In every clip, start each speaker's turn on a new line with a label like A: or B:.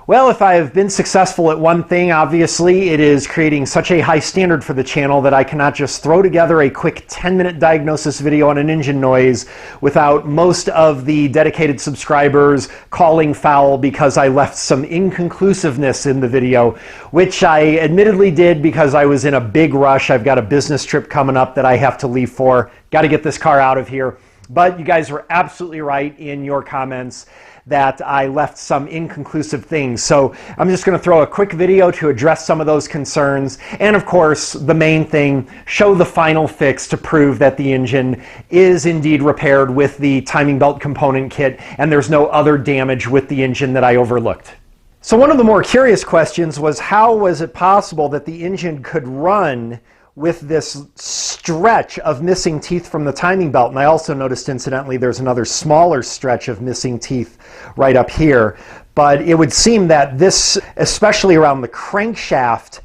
A: Well, if I've been successful at one thing, obviously, it is creating such a high standard for the channel that I cannot just throw together a quick 10-minute diagnosis video on an engine noise without most of the dedicated subscribers calling foul because I left some inconclusiveness in the video, which I admittedly did because I was in a big rush. I've got a business trip coming up that I have to leave for. Got to get this car out of here. But you guys were absolutely right in your comments that I left some inconclusive things. So I'm just going to throw a quick video to address some of those concerns. And of course, the main thing, show the final fix to prove that the engine is indeed repaired with the timing belt component kit and there's no other damage with the engine that I overlooked. So one of the more curious questions was, how was it possible that the engine could run with this stretch of missing teeth from the timing belt? And I also noticed, incidentally, there's another smaller stretch of missing teeth right up here. But it would seem that this, especially around the crankshaft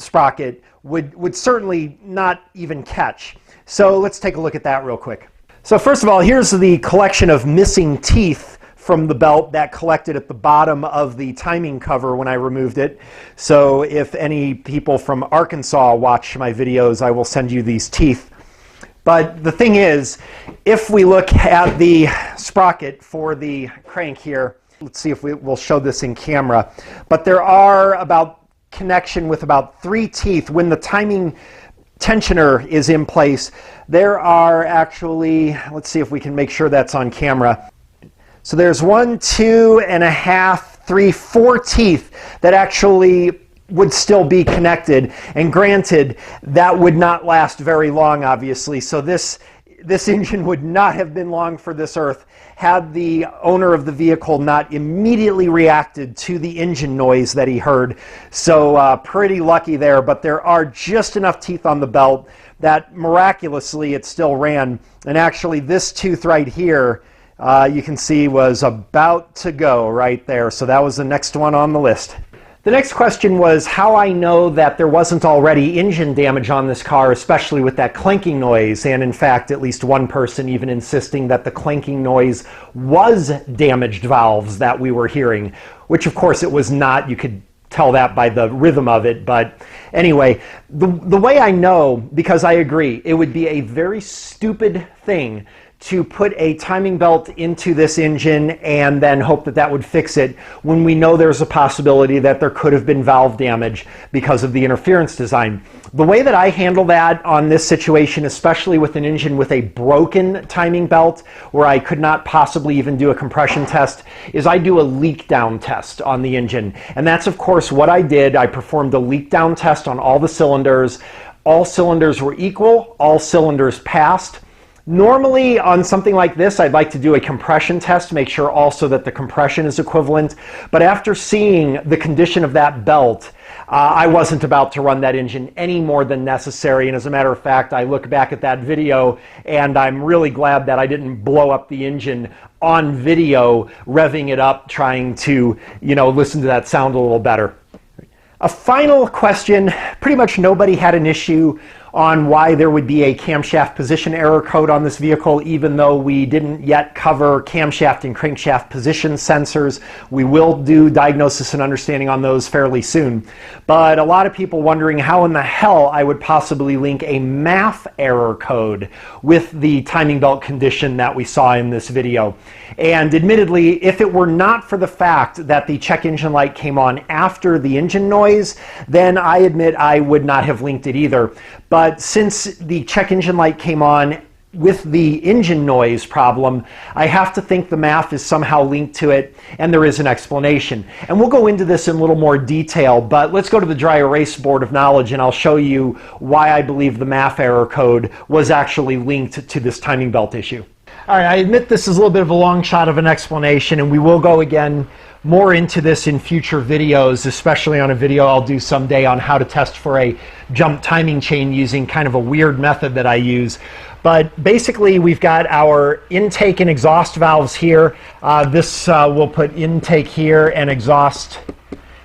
A: sprocket, would certainly not even catch. So let's take a look at that real quick. So first of all, here's the collection of missing teeth from the belt that collected at the bottom of the timing cover when I removed it. So if any people from Arkansas watch my videos, I will send you these teeth. But the thing is, if we look at the sprocket for the crank here, let's see if we'll show this in camera, but there are about connection with about 3 teeth. When the timing tensioner is in place, there are actually, let's see if we can make sure that's on camera. So there's 1, 2 and a half, 3, 4 teeth that actually would still be connected. And granted, that would not last very long, obviously. So this engine would not have been long for this earth had the owner of the vehicle not immediately reacted to the engine noise that he heard. So pretty lucky there, but there are just enough teeth on the belt that miraculously it still ran. And actually this tooth right here, you can see was about to go right there. So that was the next one on the list. The next question was how I know that there wasn't already engine damage on this car, especially with that clanking noise. And in fact, at least one person even insisting that the clanking noise was damaged valves that we were hearing, which of course it was not. You could tell that by the rhythm of it. But anyway, the way I know, because I agree, it would be a very stupid thing to put a timing belt into this engine and then hope that that would fix it when we know there's a possibility that there could have been valve damage because of the interference design. The way that I handle that on this situation, especially with an engine with a broken timing belt where I could not possibly even do a compression test, is I do a leak down test on the engine. And that's of course what I did. I performed a leak down test on all the cylinders. All cylinders were equal, all cylinders passed. Normally on something like this, I'd like to do a compression test, make sure also that the compression is equivalent. But after seeing the condition of that belt, I wasn't about to run that engine any more than necessary. And as a matter of fact, I look back at that video and I'm really glad that I didn't blow up the engine on video, revving it up, trying to, listen to that sound a little better. A final question, pretty much nobody had an issue on why there would be a camshaft position error code on this vehicle, even though we didn't yet cover camshaft and crankshaft position sensors. We will do diagnosis and understanding on those fairly soon. But a lot of people wondering how in the hell I would possibly link a MAF error code with the timing belt condition that we saw in this video. And admittedly, if it were not for the fact that the check engine light came on after the engine noise, then I admit I would not have linked it either. But since the check engine light came on with the engine noise problem, I have to think the MAF is somehow linked to it, and there is an explanation. And we'll go into this in a little more detail, but let's go to the dry erase board of knowledge and I'll show you why I believe the MAF error code was actually linked to this timing belt issue. All right, I admit this is a little bit of a long shot of an explanation, and we will go again more into this in future videos, especially on a video I'll do someday on how to test for a jump timing chain using kind of a weird method that I use. But basically we've got our intake and exhaust valves here. We'll put intake here and exhaust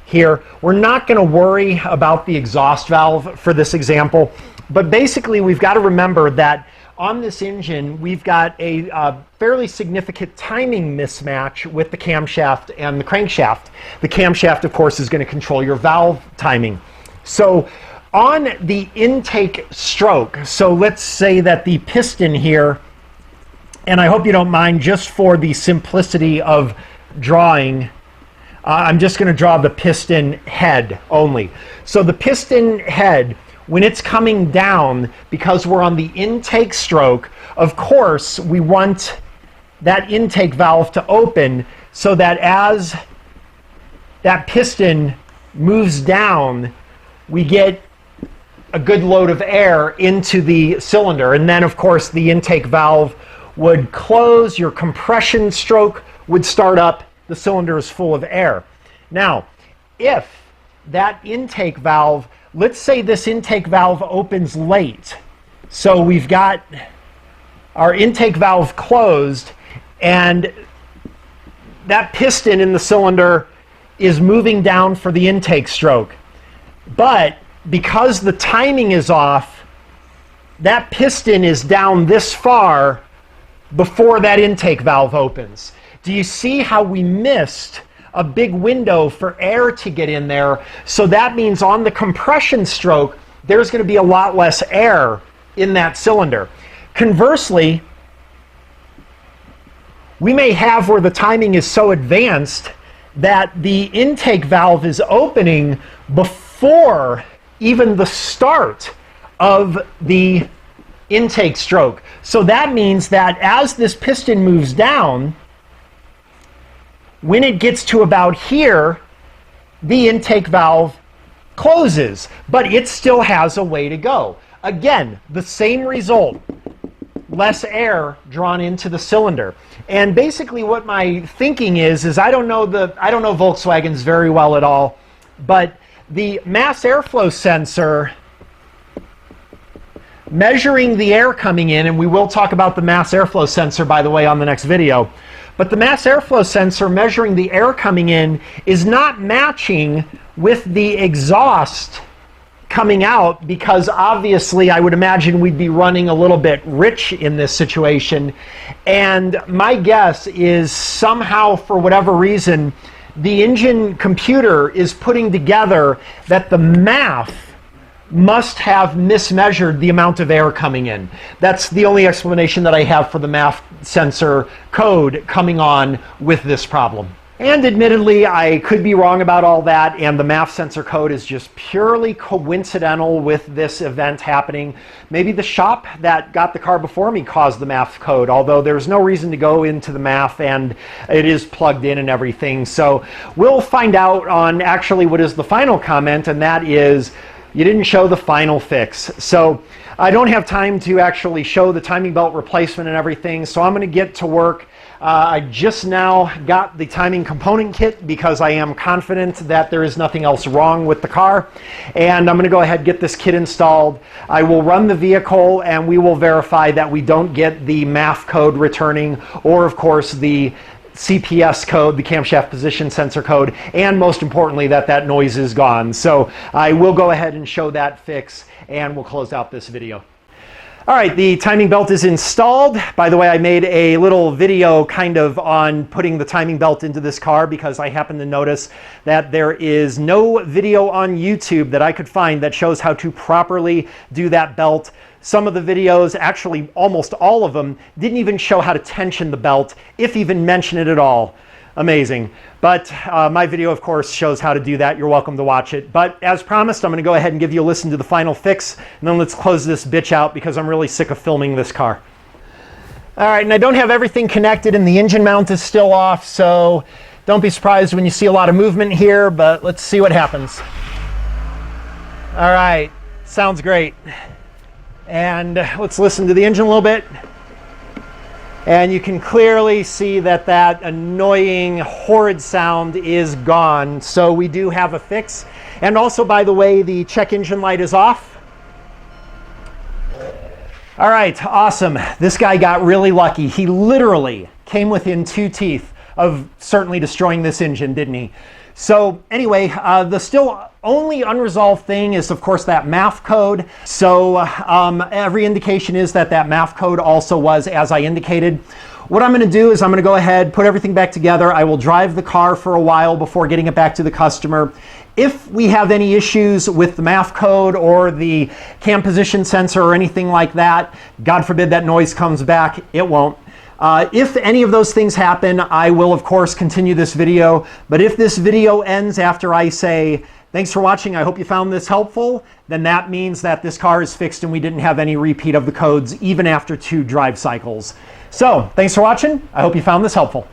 A: here. We're not going to worry about the exhaust valve for this example, but basically we've got to remember that on this engine, we've got a fairly significant timing mismatch with the camshaft and the crankshaft. The camshaft, of course, is going to control your valve timing. So on the intake stroke, so let's say that the piston here, and I hope you don't mind, just for the simplicity of drawing, I'm just going to draw the piston head only. So the piston head, when it's coming down, because we're on the intake stroke, of course, we want that intake valve to open so that as that piston moves down, we get a good load of air into the cylinder. And then, of course, the intake valve would close, your compression stroke would start up, the cylinder is full of air. Now, if that intake valve, let's say this intake valve opens late, so we've got our intake valve closed and that piston in the cylinder is moving down for the intake stroke. But because the timing is off, that piston is down this far before that intake valve opens. Do you see how we missed a big window for air to get in there? So that means on the compression stroke, there's going to be a lot less air in that cylinder. Conversely, we may have where the timing is so advanced that the intake valve is opening before even the start of the intake stroke. So that means that as this piston moves down, when it gets to about here, the intake valve closes, but it still has a way to go. Again, the same result, less air drawn into the cylinder. And basically what my thinking is I don't know Volkswagens very well at all, but the mass airflow sensor measuring the air coming in, and we will talk about the mass airflow sensor, by the way, on the next video, but the mass airflow sensor measuring the air coming in is not matching with the exhaust coming out, because obviously I would imagine we'd be running a little bit rich in this situation. And my guess is somehow, for whatever reason, the engine computer is putting together that the math must have mismeasured the amount of air coming in. That's the only explanation that I have for the MAF sensor code coming on with this problem. And admittedly, I could be wrong about all that, and the MAF sensor code is just purely coincidental with this event happening. Maybe the shop that got the car before me caused the MAF code, although there's no reason to go into the MAF, and it is plugged in and everything. So we'll find out on actually what is the final comment, and that is, you didn't show the final fix. So I don't have time to actually show the timing belt replacement and everything, so I'm going to get to work. I just now got the timing component kit because I am confident that there is nothing else wrong with the car. And I'm going to go ahead and get this kit installed. I will run the vehicle and we will verify that we don't get the MAF code returning, or of course the CPS code, the camshaft position sensor code, and most importantly that that noise is gone. So I will go ahead and show that fix and we'll close out this video. All right, the timing belt is installed. By the way, I made a little video kind of on putting the timing belt into this car because I happened to notice that there is no video on YouTube that I could find that shows how to properly do that belt. Some of the videos, actually almost all of them, didn't even show how to tension the belt, if even mention it at all. Amazing. But my video, of course, shows how to do that. You're welcome to watch it. But as promised, I'm going to go ahead and give you a listen to the final fix, and then let's close this bitch out because I'm really sick of filming this car. All right, and I don't have everything connected, and the engine mount is still off, so don't be surprised when you see a lot of movement here, but let's see what happens. All right, sounds great. And let's listen to the engine a little bit. And you can clearly see that that annoying, horrid sound is gone. So we do have a fix. And also, by the way, the check engine light is off. All right, awesome. This guy got really lucky. He literally came within 2 teeth of certainly destroying this engine, didn't he? So anyway, the still only unresolved thing is, of course, that MAF code. So every indication is that MAF code also was as I indicated. What I'm going to do is I'm going to go ahead, put everything back together. I will drive the car for a while before getting it back to the customer. If we have any issues with the MAF code or the cam position sensor or anything like that, God forbid that noise comes back, it won't. If any of those things happen, I will of course continue this video. But if this video ends after I say, thanks for watching, I hope you found this helpful, then that means that this car is fixed and we didn't have any repeat of the codes even after 2 drive cycles. So thanks for watching. I hope you found this helpful.